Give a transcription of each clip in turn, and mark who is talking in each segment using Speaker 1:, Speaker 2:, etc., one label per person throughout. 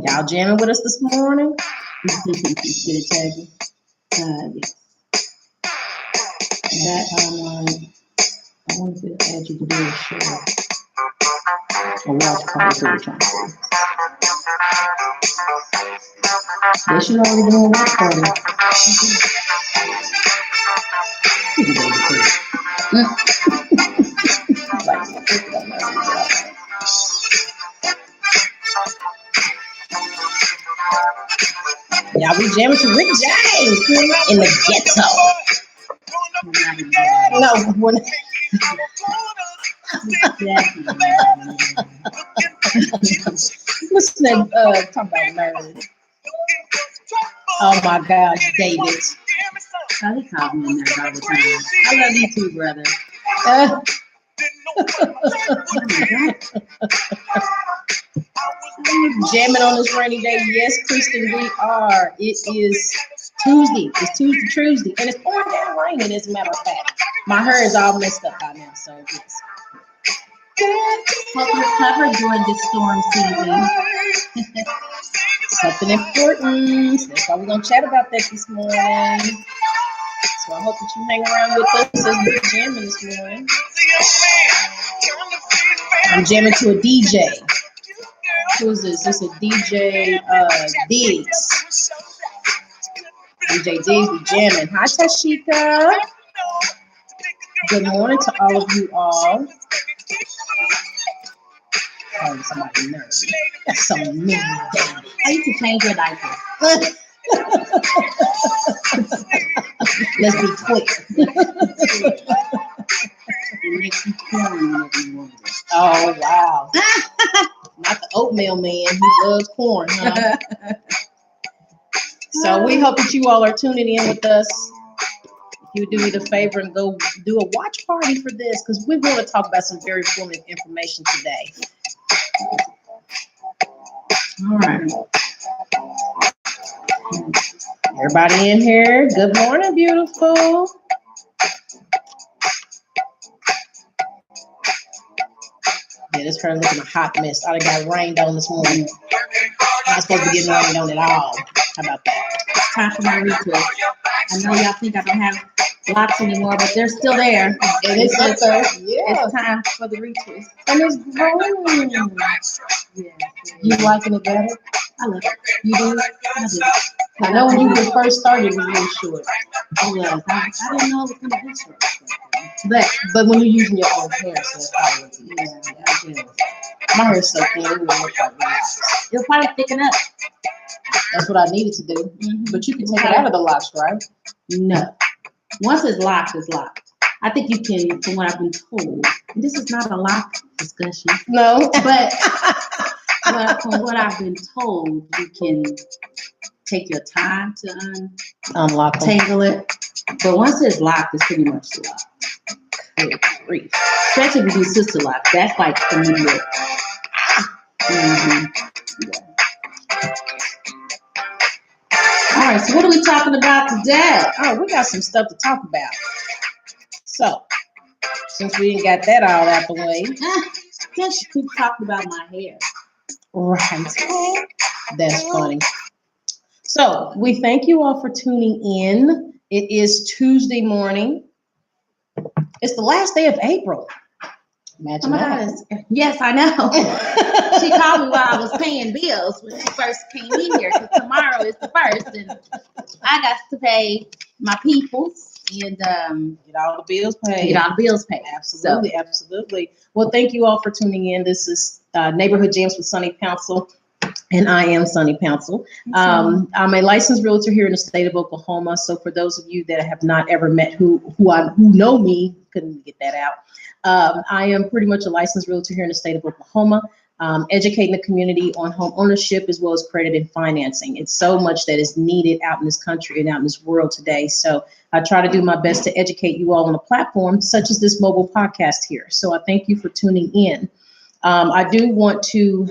Speaker 1: Y'all jamming with us this morning? Did it tag you? That I wanted to add you to do a show. A watch party for the time. They should already do a watch party. Yeah, we jamming to Rick James in the ghetto. No, when what's that? Talk about marriage. Oh my gosh, David.
Speaker 2: He calls me that all the time. I love you too, brother.
Speaker 1: Jamming on this rainy day. Yes, Kristen, we are. It is Tuesday. It's Tuesday, and it's pouring down raining, as a matter of fact. My hair is all messed up by now, so yes.
Speaker 2: Hope you're covered during this storm season.
Speaker 1: Something important. That's why we're going to chat about that this morning. So I hope that you hang around with us as we're jamming this morning. I'm jamming to a DJ. Who is this? This is a DJ Diggs. DJ Diggs, we jamming. Hi, Tashika. Good morning to all of you all. Oh, somebody nervous. That's so mean.
Speaker 2: I used to change your diaper.
Speaker 1: Let's be quick.
Speaker 2: It makes you corn whenever you want it.
Speaker 1: Oh, wow. Not the oatmeal man. He loves corn, huh? So we hope that you all are tuning in with us. If you would do me the favor and go do a watch party for this, because we're going to talk about some very informative information today. All right. Everybody in here, good morning, beautiful. Yeah, this her looking a hot mess. I got rained on this morning. Not supposed to be getting rained on at all. How about that?
Speaker 2: It's time for my retwist. I know y'all think I don't have locks anymore, but they're still there.
Speaker 1: And it's up there. Yeah.
Speaker 2: It's time for the retwist.
Speaker 1: And it's growing.
Speaker 2: Yeah.
Speaker 1: You liking it better?
Speaker 2: I love it.
Speaker 1: You do?
Speaker 2: I do.
Speaker 1: I know when you first started, it was really short.
Speaker 2: It was. I didn't know it was going to be short.
Speaker 1: But when you're using your own hair, so that's probably what it is. Yeah. My hair's so thin, it would look like locks.
Speaker 2: It'll probably thicken up.
Speaker 1: That's what I needed to do. Mm-hmm. But you can take it out of the locks, right?
Speaker 2: No. Once it's locked, it's locked. I think you can, from what I've been told. This is not a lock discussion.
Speaker 1: No.
Speaker 2: But from what I've been told, you can take your time to
Speaker 1: unlock them.
Speaker 2: Tangle it. But once it's locked, it's pretty much locked.
Speaker 1: Good grief.
Speaker 2: Especially if you do sister lock. That's like immediate. Mm-hmm. Yeah. All right, so what are we talking about today?
Speaker 1: Oh, we got some stuff to talk about. So, since we ain't got that all out the way.
Speaker 2: Just keep talking about my hair.
Speaker 1: Right. That's funny. So, we thank you all for tuning in. It is Tuesday morning. It's the last day of April. Imagine that.
Speaker 2: Yes, I know. She called me while I was paying bills when she first came in here, because tomorrow is the 1st, and I got to pay my peoples and
Speaker 1: get all the bills paid. Absolutely, so. Absolutely. Well, thank you all for tuning in. This is Neighborhood Jams with Sunny Pouncil, and I am Sunny Pouncil. I'm a licensed realtor here in the state of Oklahoma. So for those of you that have not ever met who know me, couldn't get that out. I am pretty much a licensed realtor here in the state of Oklahoma, educating the community on home ownership as well as credit and financing. It's so much that is needed out in this country and out in this world today. So I try to do my best to educate you all on a platform such as this mobile podcast here. So I thank you for tuning in. I do want to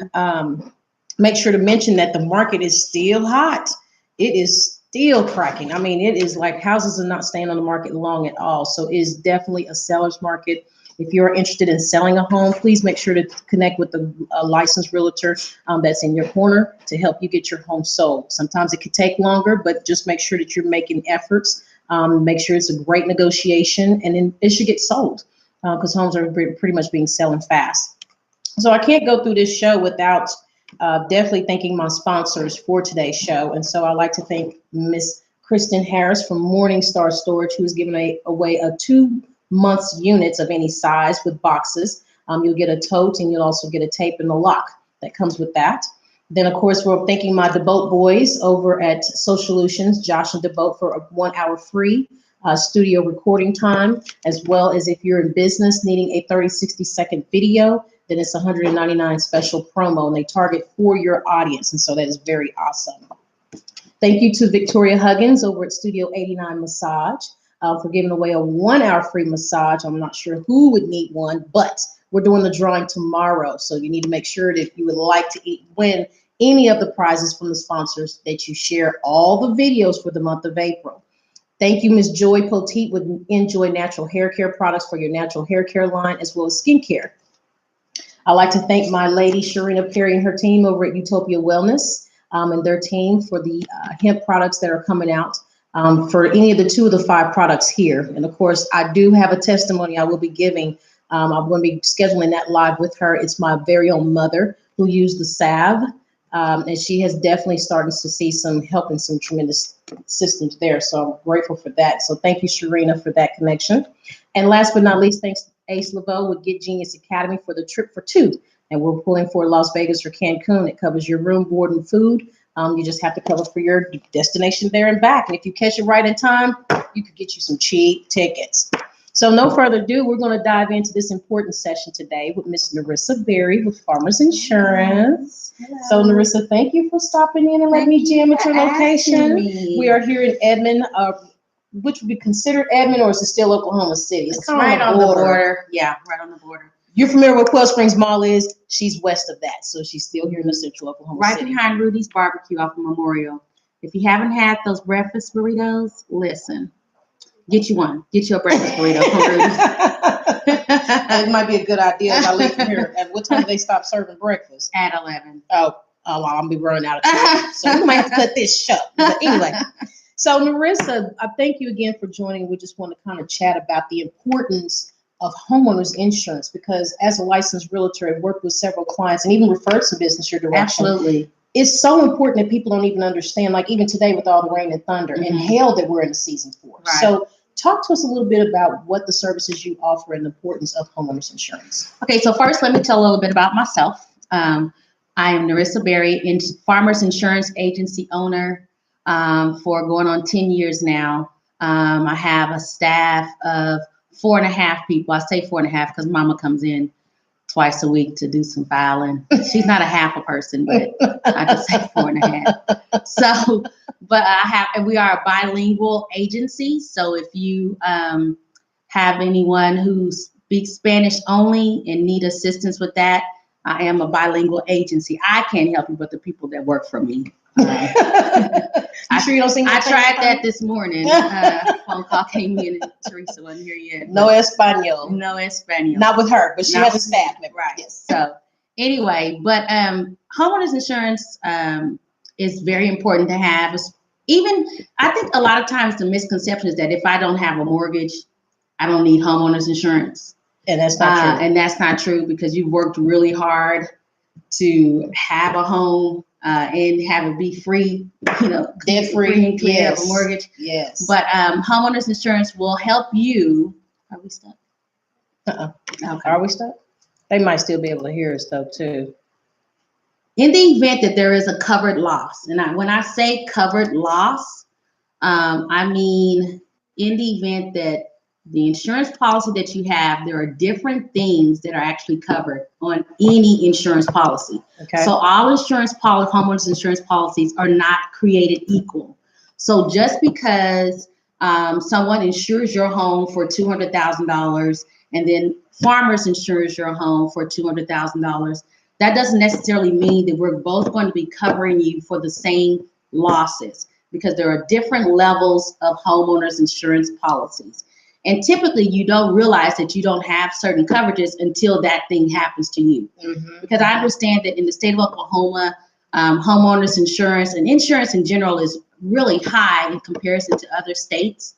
Speaker 1: make sure to mention that the market is still hot. It is still cracking. I mean, it is like houses are not staying on the market long at all. So it is definitely a seller's market. If you're interested in selling a home, please make sure to connect with a licensed realtor that's in your corner to help you get your home sold. Sometimes it could take longer, but just make sure that you're making efforts. Make sure it's a great negotiation, and then it should get sold because homes are pretty much being selling fast. So I can't go through this show without definitely thanking my sponsors for today's show. And so I'd like to thank Miss Kristen Harris from Morningstar Storage, who's given away a 2 months units of any size with boxes. You'll get a tote, and you'll also get a tape and a lock that comes with that. Then, of course, we're thanking my DeBoat boys over at Social Solutions, Josh and DeBoat, for a 1 hour free studio recording time, as well as if you're in business needing a 60 video, then it's $199 special promo, and they target for your audience. And so that is very awesome. Thank you to Victoria Huggins over at Studio 89 Massage for giving away a 1 hour free massage. I'm not sure who would need one, but we're doing the drawing tomorrow. So you need to make sure that if you would like to win any of the prizes from the sponsors, that you share all the videos for the month of April. Thank you, Ms. Joy Poteet with Enjoy Natural Hair Care products for your natural hair care line, as well as skincare. I'd like to thank my lady, Nerissa Berry, and her team over at Utopia Wellness and their team for the hemp products that are coming out for any of the 2 of the 5 products here. And of course, I do have a testimony I will be giving. I'm going to be scheduling that live with her. It's my very own mother who used the salve. And she has definitely started to see some help and some tremendous systems there. So I'm grateful for that. So thank you, Sharina, for that connection. And last but not least, thanks to Ace Laveau with Get Genius Academy for the trip for 2. And we're pulling for Las Vegas or Cancun. It covers your room, board, and food. You just have to cover for your destination there and back. And if you catch it right in time, you could get you some cheap tickets. So no further ado, we're going to dive into this important session today with Miss Nerissa Berry with Farmers Insurance.
Speaker 2: Hello.
Speaker 1: So Nerissa, thank you for stopping in and letting me jam at your location. We are here in Edmond, which would be considered Edmond, or is it still Oklahoma City?
Speaker 2: It's right on the border. Yeah, right on the border.
Speaker 1: You're familiar with Quail Springs Mall is? She's west of that, so she's still here in the central Oklahoma City.
Speaker 2: Right behind Rudy's Barbecue off of Memorial. If you haven't had those breakfast burritos, listen. Get you one. Get you a breakfast burrito from Rudy's.
Speaker 1: It might be a good idea if I leave from here. At what time do they stop serving breakfast?
Speaker 2: At 11.
Speaker 1: Oh, well, I'm be running out of time. So we might have to cut this short. But anyway, so Nerissa, I thank you again for joining. We just want to kind of chat about the importance of homeowners insurance, because as a licensed realtor, I've worked with several clients and even referred some business your direction.
Speaker 2: Absolutely.
Speaker 1: It's so important that people don't even understand, like even today with all the rain and thunder and hail that we're in the season for.
Speaker 2: Right.
Speaker 1: So talk to us a little bit about what the services you offer and the importance of homeowners insurance.
Speaker 2: Okay, so first let me tell a little bit about myself. I am Nerissa Berry, Farmers Insurance Agency owner for going on 10 years now. I have a staff of 4.5 people. I say 4.5 because Mama comes in twice a week to do some filing. She's not a half a person, but I just say 4.5. So, but we are a bilingual agency. So if you have anyone who speaks Spanish only and need assistance with that, I am a bilingual agency. I can't help you, but the people that work for me.
Speaker 1: I'm sure you don't sing.
Speaker 2: I tried that this morning. Phone call came in and Teresa wasn't here yet.
Speaker 1: No Espanol.
Speaker 2: No Espanol.
Speaker 1: Not with her, but she
Speaker 2: Not
Speaker 1: has a staff member.
Speaker 2: Right.
Speaker 1: Yes.
Speaker 2: So anyway, but homeowners insurance is very important to have. Even I think a lot of times the misconception is that if I don't have a mortgage, I don't need homeowners insurance.
Speaker 1: And that's not true.
Speaker 2: And that's not true, because you've worked really hard to have a home and have it be free, debt free and clear of a mortgage.
Speaker 1: Yes.
Speaker 2: But homeowners insurance will help you. Are we stuck?
Speaker 1: Okay. Are we stuck? They might still be able to hear us though too.
Speaker 2: In the event that there is a covered loss, and when I say covered loss, I mean in the event that the insurance policy that you have, there are different things that are actually covered on any insurance policy.
Speaker 1: Okay.
Speaker 2: So all homeowners insurance policies are not created equal. So just because someone insures your home for $200,000 and then Farmers insures your home for $200,000, that doesn't necessarily mean that we're both going to be covering you for the same losses. because there are different levels of homeowners insurance policies. And typically you don't realize that you don't have certain coverages until that thing happens to you. Because I understand that in the state of Oklahoma, homeowners insurance and insurance in general is really high in comparison to other states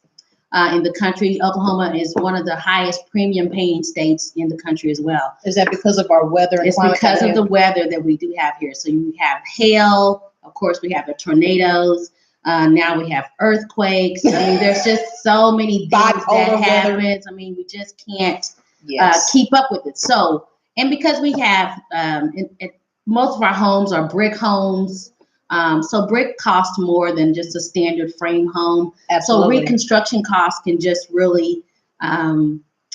Speaker 2: in the country. Oklahoma is one of the highest premium paying states in the country as well.
Speaker 1: Is that because of our weather?
Speaker 2: It's because of the weather that we do have here. So you have hail, of course we have the tornadoes, now we have earthquakes. I mean, there's just so many things that happens. I mean, we just can't keep up with it. So, and because we have, most of our homes are brick homes. So brick costs more than just a standard frame home.
Speaker 1: Absolutely.
Speaker 2: So reconstruction costs can just really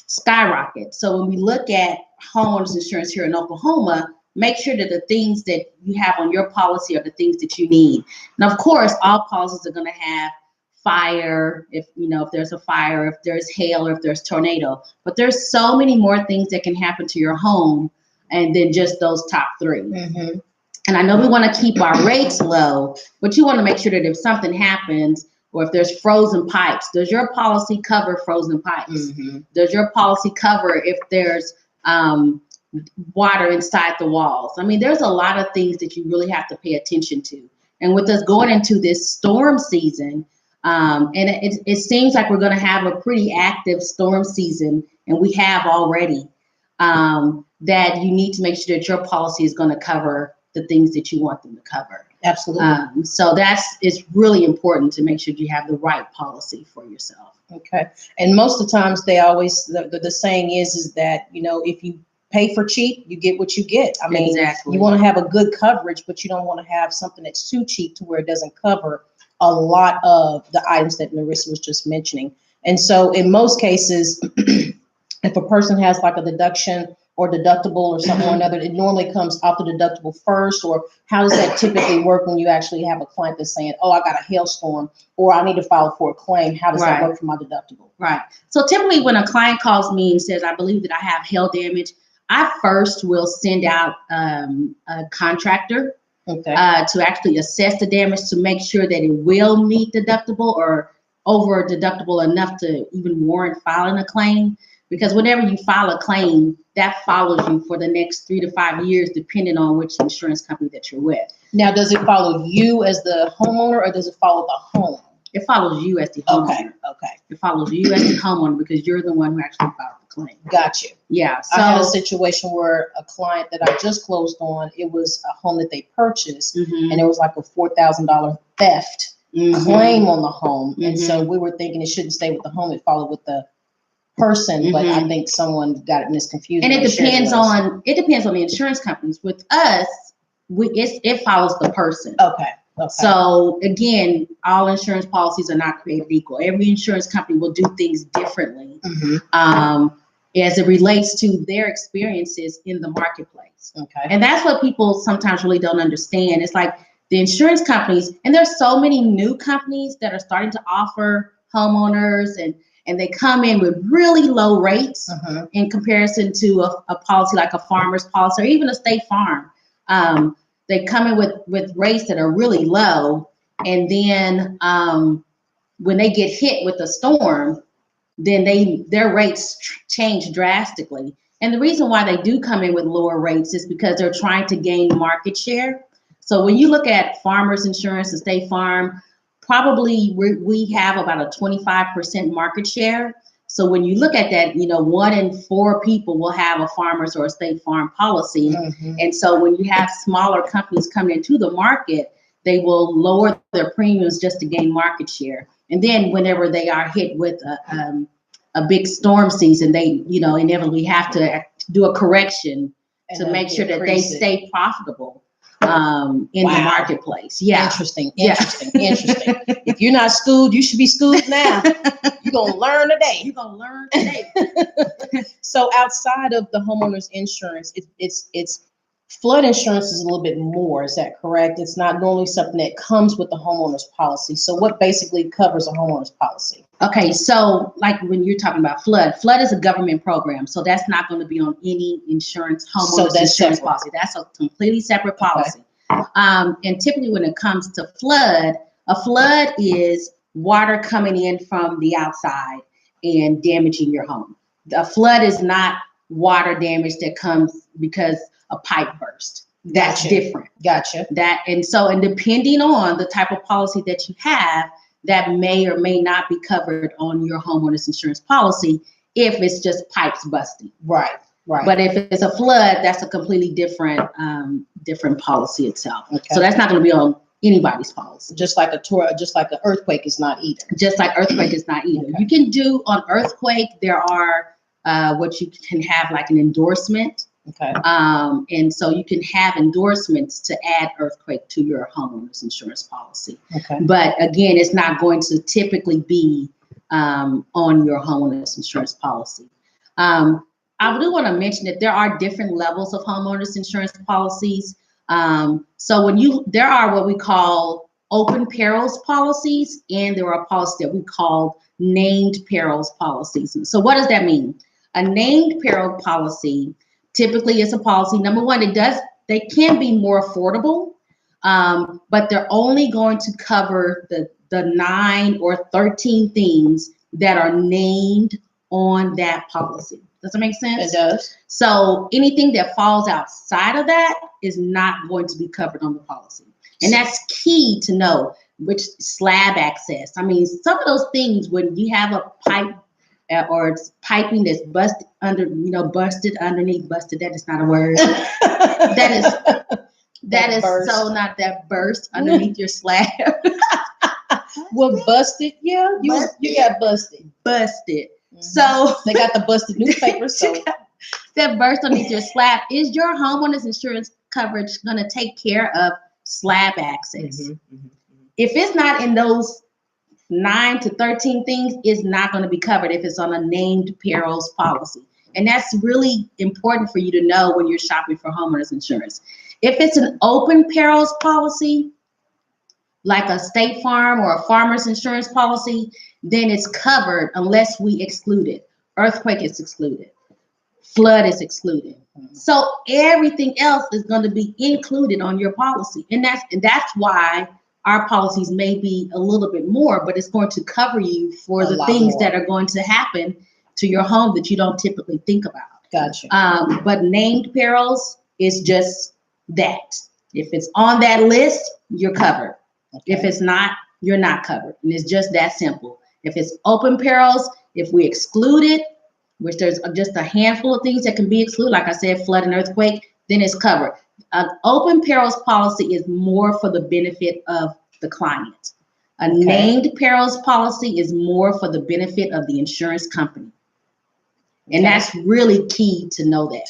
Speaker 2: skyrocket. So when we look at homeowners insurance here in Oklahoma, make sure that the things that you have on your policy are the things that you need. And of course, all policies are going to have fire, if there's a fire, if there's hail, or if there's tornado. But there's so many more things that can happen to your home and then just those top three. And I know we want to keep our rates low, but you want to make sure that if something happens, or if there's frozen pipes, does your policy cover frozen pipes? Does your policy cover if there's water inside the walls? I mean, there's a lot of things that you really have to pay attention to. And with us going into this storm season, and it seems like we're going to have a pretty active storm season, and we have already, that you need to make sure that your policy is going to cover the things that you want them to cover.
Speaker 1: Absolutely.
Speaker 2: So it's really important to make sure you have the right policy for yourself.
Speaker 1: Okay. And most of the times they always, the saying is that, if you pay for cheap, you get what you get. I mean,
Speaker 2: exactly.
Speaker 1: You want to have a good coverage, but you don't want to have something that's too cheap to where it doesn't cover a lot of the items that Nerissa was just mentioning. And so in most cases, if a person has like a deduction or deductible or something or another, it normally comes off the deductible first. Or how does that typically work when you actually have a client that's saying, oh, I got a hailstorm, or I need to file for a claim? How does that work for my deductible?
Speaker 2: Right. So typically when a client calls me and says, I believe that I have hail damage, I first will send out a contractor to actually assess the damage to make sure that it will meet deductible or over deductible enough to even warrant filing a claim. Because whenever you file a claim, that follows you for the next 3 to 5 years, depending on which insurance company that you're with.
Speaker 1: Now, does it follow you as the homeowner, or does it follow the home?
Speaker 2: It follows you as the homeowner.
Speaker 1: Okay.
Speaker 2: It follows you as the homeowner because you're the one who actually filed the claim.
Speaker 1: Got you.
Speaker 2: Yeah. So
Speaker 1: I had a situation where a client that I just closed on, it was a home that they purchased, and it was like a $4,000 theft claim on the home. And so we were thinking it shouldn't stay with the home, it followed with the person, but I think someone got it misconfused.
Speaker 2: And it depends on the insurance companies. With us, it follows the person.
Speaker 1: Okay.
Speaker 2: So again, all insurance policies are not created equal. Every insurance company will do things differently as it relates to their experiences in the marketplace. Okay. And that's what people sometimes really don't understand. It's like the insurance companies, and there's so many new companies that are starting to offer homeowners, and they come in with really low rates in comparison to a policy like a farmer's policy or even a State Farm. They come in with rates that are really low, and then when they get hit with a storm, then their rates change drastically. And the reason why they do come in with lower rates is because they're trying to gain market share. So when you look at Farmers Insurance and State Farm, probably we have about a 25% market share. So when you look at that, 1 in 4 people will have a Farmers or a State Farm policy. And so when you have smaller companies coming into the market, they will lower their premiums just to gain market share. And then whenever they are hit with a big storm season, they, inevitably have to do a correction to make sure that they stay profitable in the marketplace. Yeah.
Speaker 1: Interesting. If you're not schooled, you should be schooled now. You're going to learn today. So outside of the homeowner's insurance, it's flood insurance is a little bit more. Is that correct? It's not normally something that comes with the homeowner's policy. So what basically covers a homeowner's policy?
Speaker 2: Okay, so like when you're talking about flood is a government program. So that's not going to be on any homeowner's insurance policy. That's a completely separate policy. And typically when it comes to flood, A flood is water coming in from the outside and damaging your home. A flood is not water damage that comes because a pipe burst. That's different.
Speaker 1: Gotcha.
Speaker 2: And depending on the type of policy that you have, that may or may not be covered on your homeowner's insurance policy if it's just pipes busting.
Speaker 1: Right.
Speaker 2: But if it's a flood, that's a completely different policy itself.
Speaker 1: Okay.
Speaker 2: So that's not going to be on anybody's policy.
Speaker 1: Just like an earthquake is not either.
Speaker 2: Just like earthquake is not either.
Speaker 1: Okay.
Speaker 2: You can do on earthquake, there are what you can have like an endorsement.
Speaker 1: Okay.
Speaker 2: And so you can have endorsements to add earthquake to your homeowner's insurance policy.
Speaker 1: Okay.
Speaker 2: But again, it's not going to typically be on your homeowner's insurance policy. I do want to mention that there are different levels of homeowners insurance policies. So there are what we call open perils policies, and there are policies that we call named perils policies. So what does that mean? A named peril policy typically is a policy. Number one, they can be more affordable, but they're only going to cover the 9 or 13 things that are named on that policy. Does that make sense?
Speaker 1: It does.
Speaker 2: So anything that falls outside of that is not going to be covered on the policy. And that's key to know, which slab access. I mean, some of those things, when you have a pipe or it's piping that's busted underneath, that is not a word. that is
Speaker 1: burst.
Speaker 2: So not that burst underneath your slab.
Speaker 1: Well, busted, yeah. You got busted.
Speaker 2: Busted.
Speaker 1: Mm-hmm.
Speaker 2: So
Speaker 1: they got the busted newspaper. So
Speaker 2: that burst underneath your slab. Is your homeowner's insurance coverage going to take care of slab access?
Speaker 1: Mm-hmm.
Speaker 2: If it's not in those 9 to 13 things, it's not going to be covered if it's on a named perils policy. And that's really important for you to know when you're shopping for homeowners insurance. If it's an open perils policy, like a State Farm or a farmer's insurance policy, then it's covered unless we exclude it. Earthquake is excluded. Flood is excluded. Mm-hmm. So everything else is going to be included on your policy. And that's why our policies may be a little bit more, but it's going to cover you for the things that are going to happen to your home that you don't typically think about.
Speaker 1: Gotcha.
Speaker 2: But named perils is just that. If it's on that list, you're covered. Okay. If it's not, you're not covered. And it's just that simple. If it's open perils, if we exclude it, which there's just a handful of things that can be excluded, like I said, flood and earthquake, then it's covered. An open perils policy is more for the benefit of the client. A named perils policy is more for the benefit of the insurance company. And that's really key to know that.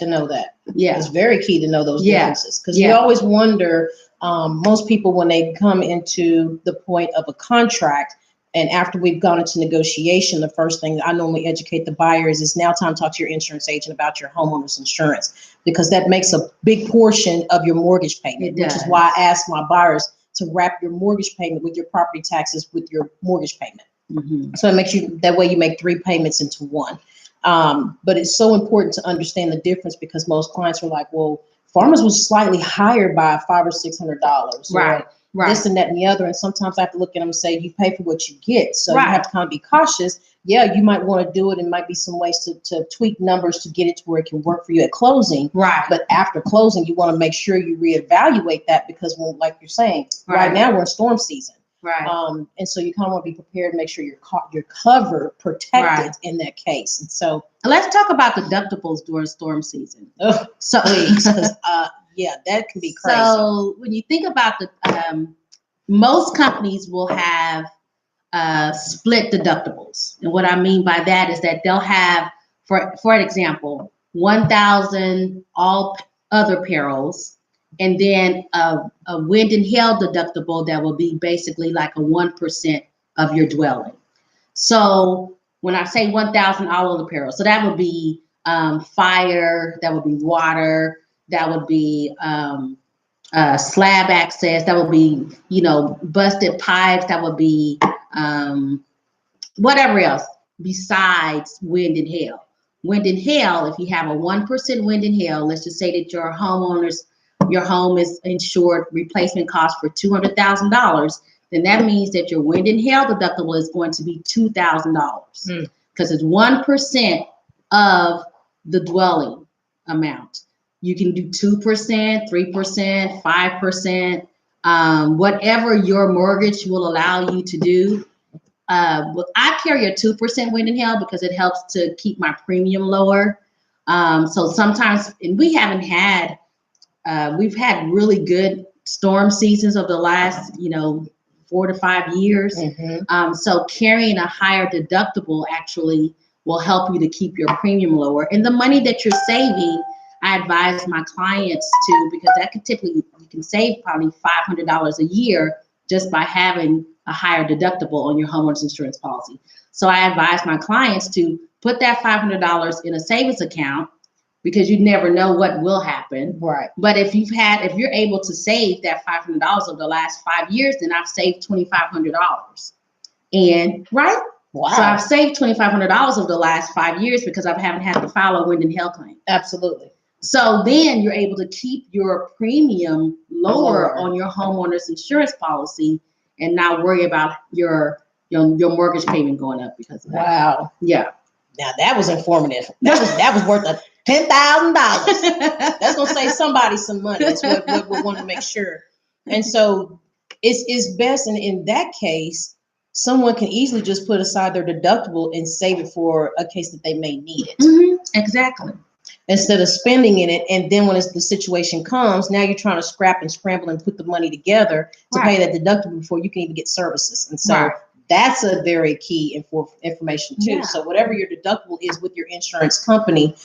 Speaker 2: Yeah.
Speaker 1: It's very key to know those differences. Because you always wonder, most people, when they come into the point of a contract, and after we've gone into negotiation, the first thing I normally educate the buyers is now time to talk to your insurance agent about your homeowner's insurance, because that makes a big portion of your mortgage payment, which is why I ask my buyers to wrap your mortgage payment with your property taxes with your mortgage payment. Mm-hmm. So it makes that way you make 3 payments into one. But it's so important to understand the difference, because most clients are like, well, farmers was slightly higher by $500 or $600.
Speaker 2: Right.
Speaker 1: This and that and the other. And sometimes I have to look at them and say, you pay for what you get. So you have to kind of be cautious. Yeah, you might want to do it. And might be some ways to tweak numbers to get it to where it can work for you at closing. Right. But after closing, you want to make sure you reevaluate that, because when, like you're saying, right now we're in storm season. Right. And so you kind of want to be prepared to make sure you're covered, protected in that case. And so
Speaker 2: let's talk about deductibles during storm season.
Speaker 1: So please, because that can be crazy. So
Speaker 2: when you think about most companies will have split deductibles. And what I mean by that is that they'll have, for example, 1,000 all other perils, and then a wind and hail deductible that will be basically like a 1% of your dwelling. So when I say 1,000 all other perils, so that would be fire, that would be water, that would be slab access, that would be, busted pipes, that would be whatever else besides wind and hail. Wind and hail, if you have a 1% wind and hail, let's just say that your home is insured replacement cost for $200,000, then that means that your wind and hail deductible is going to be $2,000 because it's 1% of the dwelling amount. You can do 2%, 3%, 5%, whatever your mortgage will allow you to do. I carry a 2% wind and hail because it helps to keep my premium lower. So sometimes, and we haven't had, we've had really good storm seasons of the last, 4 to 5 years. So carrying a higher deductible actually will help you to keep your premium lower. And the money that you're saving, I advise my clients to, because that could typically, you can save probably $500 a year just by having a higher deductible on your homeowner's insurance policy. So I advise my clients to put that $500 in a savings account because you never know what will happen.
Speaker 1: Right.
Speaker 2: But if you're able to save that $500 over the last 5 years, then I've saved $2,500. And right.
Speaker 1: Wow.
Speaker 2: So I've saved $2,500 over the last 5 years because I haven't had to file a wind and hail claim.
Speaker 1: Absolutely.
Speaker 2: So then you're able to keep your premium lower on your homeowner's insurance policy and not worry about your mortgage payment going up because of that.
Speaker 1: Wow.
Speaker 2: Yeah.
Speaker 1: Now that was informative. That was worth $10,000. That's gonna save somebody some money. That's what we want to make sure. And so it's best in that case, someone can easily just put aside their deductible and save it for a case that they may need it.
Speaker 2: Exactly.
Speaker 1: Instead of spending in it, and then when the situation comes, now you're trying to scrap and scramble and put the money together to pay that deductible before you can even get services. And so that's a very key information too.
Speaker 2: Yeah.
Speaker 1: So whatever your deductible is with your insurance company,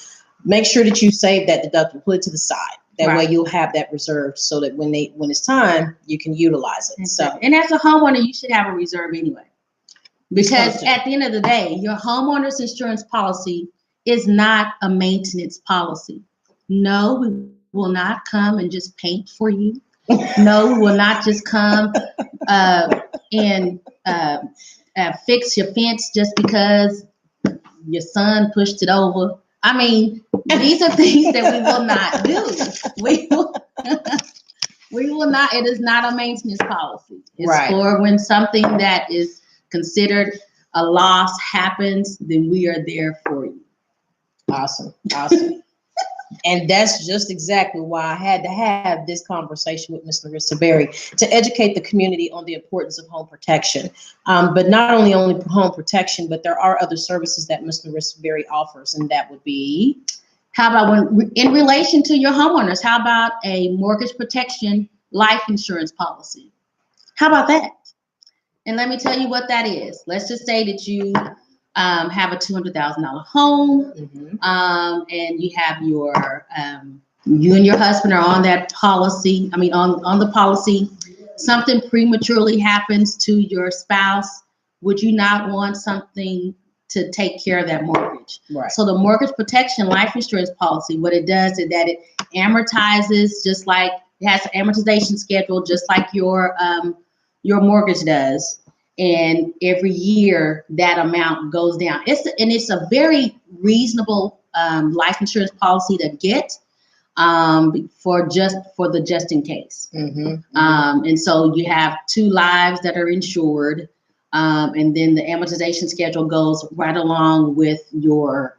Speaker 1: make sure that you save that deductible, put it to the side. That way you'll have that reserved so that when it's time, you can utilize it. So,
Speaker 2: and as a homeowner, you should have a reserve anyway, because at the end of the day, your homeowner's insurance policy is not a maintenance policy. No, we will not come and just paint for you. No, we will not just come and fix your fence just because your son pushed it over. I mean, these are things that we will not do. We will not. It is not a maintenance policy. It's for when something that is considered a loss happens, then we are there for you.
Speaker 1: Awesome. And that's just exactly why I had to have this conversation with Ms. Nerissa Berry to educate the community on the importance of home protection. But not only home protection, but there are other services that Ms. Nerissa Berry offers, and that would be,
Speaker 2: how about in relation to your homeowners, how about a mortgage protection life insurance policy? How about that? And let me tell you what that is. Let's just say that you have a $200,000 home, and you have your, you and your husband are on that policy. I mean, on the policy, something prematurely happens to your spouse. Would you not want something to take care of that mortgage?
Speaker 1: Right.
Speaker 2: So the mortgage protection life insurance policy, what it does is that it amortizes, just like it has an amortization schedule, just like your mortgage does. And every year that amount goes down. It's a very reasonable life insurance policy to get for the just in case. And so you have 2 lives that are insured, and then the amortization schedule goes right along with your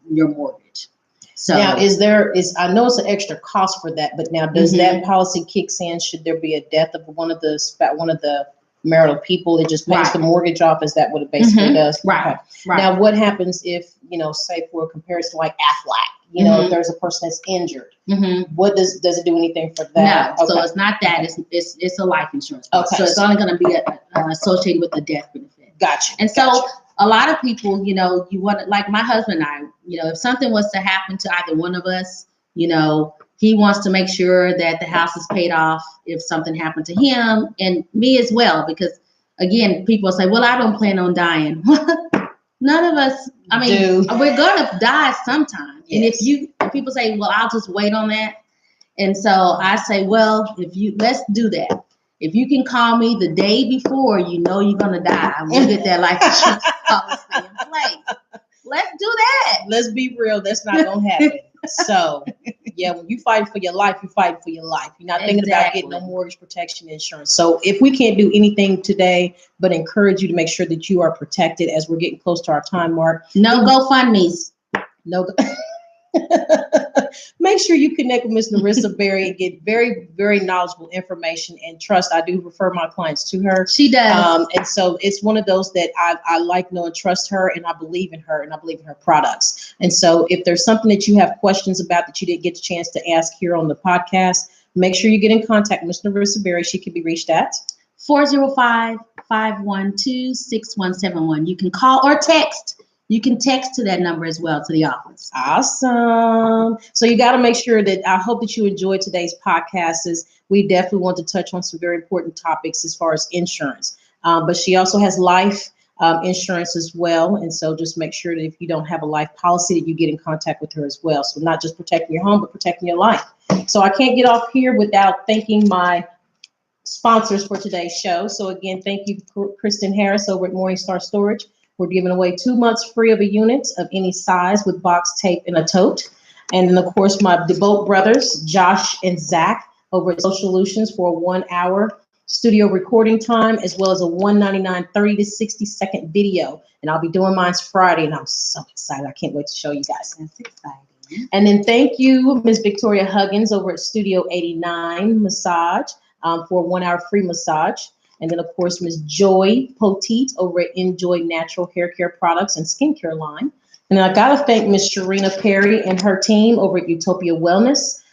Speaker 2: mortgage. So
Speaker 1: now, I know it's an extra cost for that, but now does that policy kicks in? Should there be a death of one of the marital people? It just pays the mortgage off. Is that what it basically does?
Speaker 2: Right.
Speaker 1: Now, what happens if, say for a comparison like Aflac, if there's a person that's injured, what does it do anything for that?
Speaker 2: No, so it's not that. It's a life insurance policy. So it's only going to be associated with the death benefit.
Speaker 1: Gotcha.
Speaker 2: And so a lot of people, you want, like my husband and I, if something was to happen to either one of us, he wants to make sure that the house is paid off if something happened to him, and me as well, because again, people say, well, I don't plan on dying. None of us, we're going to die sometime. Yes. And if people say, well, I'll just wait on that. And so I say, well, let's do that. If you can call me the day before you're going to die, we'll get that life insurance policy in place. Let's do that.
Speaker 1: Let's be real. That's not going to happen. So, Yeah, when you fight for your life, you fight for your life. You're not thinking about getting no mortgage protection insurance. So if we can't do anything today, but encourage you to make sure that you are protected as we're getting close to our time mark.
Speaker 2: No GoFundMe's.
Speaker 1: No. Make sure you connect with Ms. Nerissa Berry and get very, very knowledgeable information. And trust, I do refer my clients to her.
Speaker 2: She does.
Speaker 1: And so it's one of those that I like, know, and trust her, and I believe in her, and I believe in her products. And so if there's something that you have questions about that you didn't get a chance to ask here on the podcast, make sure you get in contact with Ms. Nerissa Berry. She can be reached at
Speaker 2: 405-512-6171. You can call or text. You can text to that number as well, to the office.
Speaker 1: Awesome. So you got to make sure that I hope that you enjoyed today's podcast. We definitely want to touch on some very important topics as far as insurance. But she also has life insurance as well. And so just make sure that if you don't have a life policy, that you get in contact with her as well. So not just protecting your home, but protecting your life. So I can't get off here without thanking my sponsors for today's show. So again, thank you, Kristen Harris over at Morningstar Storage. We're giving away 2 months free of a unit of any size with box tape and a tote. And then, of course, my DeBoat brothers, Josh and Zach, over at Social Solutions for a 1 hour studio recording time, as well as a $199 30 to 60 second video. And I'll be doing mine Friday, and I'm so excited. I can't wait to show you guys. That's exciting. And then thank you, Ms. Victoria Huggins over at Studio 89 Massage for a 1 hour free massage. And then, of course, Ms. Joy Poteet over at Enjoy Natural Hair Care Products and Skincare line. And I got to thank Ms. Sharina Perry and her team over at Utopia Wellness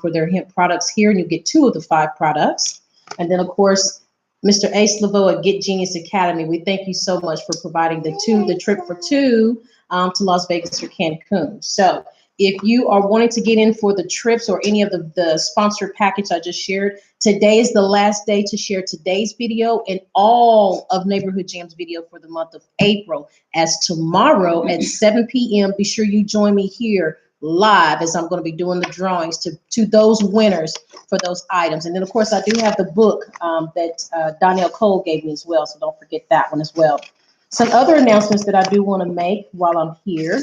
Speaker 1: for their hemp products here. And you get 2 of the 5 products. And then, of course, Mr. Ace Laveau at Get Genius Academy. We thank you so much for providing the trip for 2 to Las Vegas or Cancun. So if you are wanting to get in for the trips or any of the sponsored package I just shared, today is the last day to share today's video and all of Neighborhood Jams video for the month of April. As tomorrow at 7 p.m., be sure you join me here live as I'm going to be doing the drawings to those winners for those items. And then, of course, I do have the book that Donnell Cole gave me as well, so don't forget that one as well. Some other announcements that I do want to make while I'm here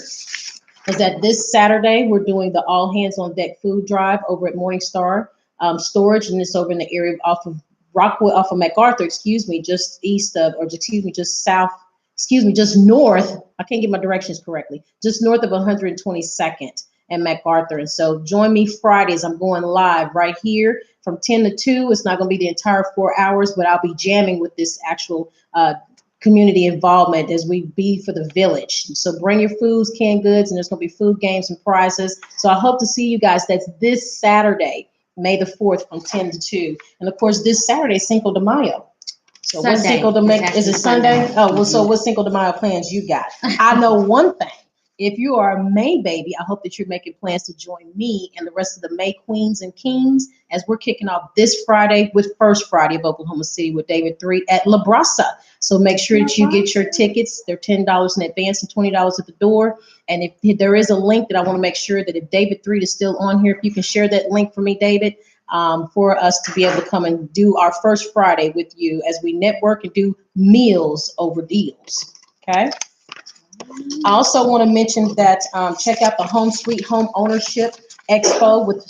Speaker 1: is that this Saturday, we're doing the All Hands on Deck food drive over at Morningstar Storage, and it's over in the area off of Rockwood, off of MacArthur, just north. I can't get my directions correctly. Just north of 122nd and MacArthur. And so join me Fridays. I'm going live right here from 10 to 2. It's not going to be the entire 4 hours, but I'll be jamming with this actual community involvement as we be for the village. So bring your foods, canned goods, and there's going to be food, games, and prizes. So I hope to see you guys. That's this Saturday, May the 4th from 10 to 2. And of course, this Saturday, Cinco de Mayo. So what's Cinco de Mayo? Is it Sunday? Oh, well, so what Cinco de Mayo plans you got? I know one thing. If you are a May baby, I hope that you're making plans to join me and the rest of the May Queens and Kings as we're kicking off this Friday with First Friday of Oklahoma City with David 3 at La Brasa. So make sure that you get your tickets. They're $10 in advance and $20 at the door. And if there is a link that I want to make sure that if David 3 is still on here, if you can share that link for me, David, for us to be able to come and do our First Friday with you as we network and do meals over deals. Okay. I also want to mention that check out the Home Sweet Home Ownership Expo with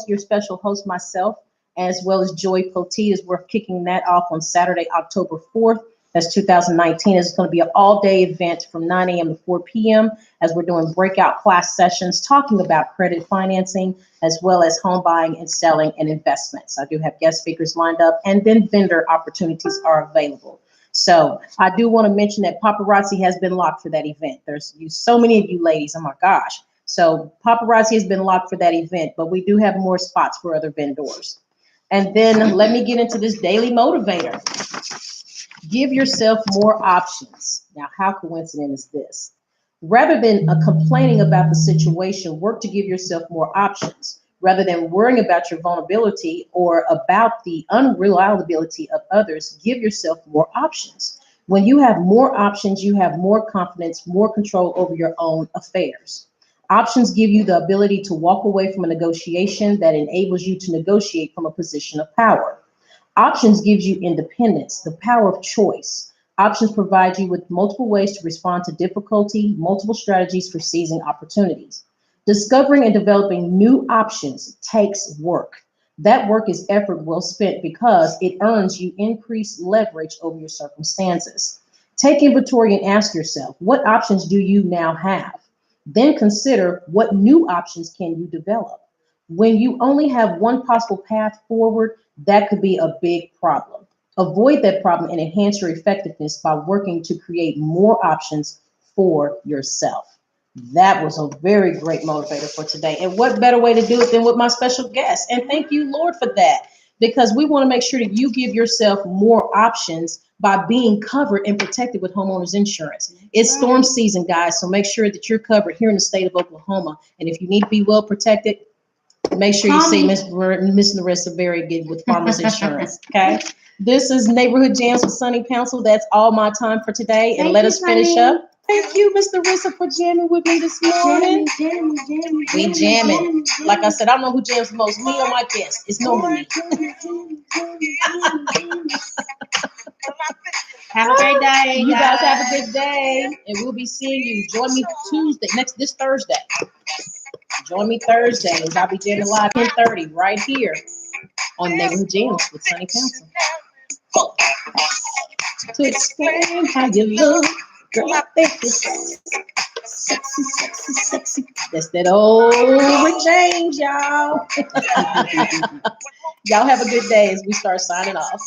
Speaker 1: your special host, myself, as well as Joy Poteet, as we're kicking that off on Saturday, October 4th. That's 2019. It's going to be an all-day event from 9 a.m. to 4 p.m. as we're doing breakout class sessions talking about credit financing, as well as home buying and selling and investments. I do have guest speakers lined up, and then vendor opportunities are available. So I do want to mention that paparazzi has been locked for that event. There's so many of you ladies. Oh my gosh. So paparazzi has been locked for that event, but we do have more spots for other vendors. And then let me get into this daily motivator. Give yourself more options. Now, how coincident is this? Rather than complaining about the situation, work to give yourself more options. Rather than worrying about your vulnerability or about the unreliability of others, give yourself more options. When you have more options, you have more confidence, more control over your own affairs. Options give you the ability to walk away from a negotiation that enables you to negotiate from a position of power. Options gives you independence, the power of choice. Options provide you with multiple ways to respond to difficulty, multiple strategies for seizing opportunities. Discovering and developing new options takes work. That work is effort well spent because it earns you increased leverage over your circumstances. Take inventory and ask yourself, what options do you now have? Then consider what new options can you develop. When you only have one possible path forward, that could be a big problem. Avoid that problem and enhance your effectiveness by working to create more options for yourself. That was a very great motivator for today. And what better way to do it than with my special guest? And thank you, Lord, for that, because we want to make sure that you give yourself more options by being covered and protected with homeowners insurance. It's storm season, guys, so make sure that you're covered here in the state of Oklahoma. And if you need to be well protected, make sure you see Miss Nerissa Berry with Farmers Insurance, okay? This is Neighborhood Jams with Sunny Council. That's all my time for today. And let us finish up. Thank you, Miss Nerissa, for jamming with me this morning. We jamming. Like I said, I don't know who jams the most, me or my guest. It's normally me.
Speaker 2: Have a great day.
Speaker 1: You guys have a good day. And we'll be seeing you. Join me this Thursday. Join me Thursday as I'll be jamming live 10:30 right here on Neighborhood Jams with Sunny Council. To explain how you look, girl, I think you're sexy, sexy, sexy, sexy. That's that old change, y'all. Y'all have a good day as we start signing off.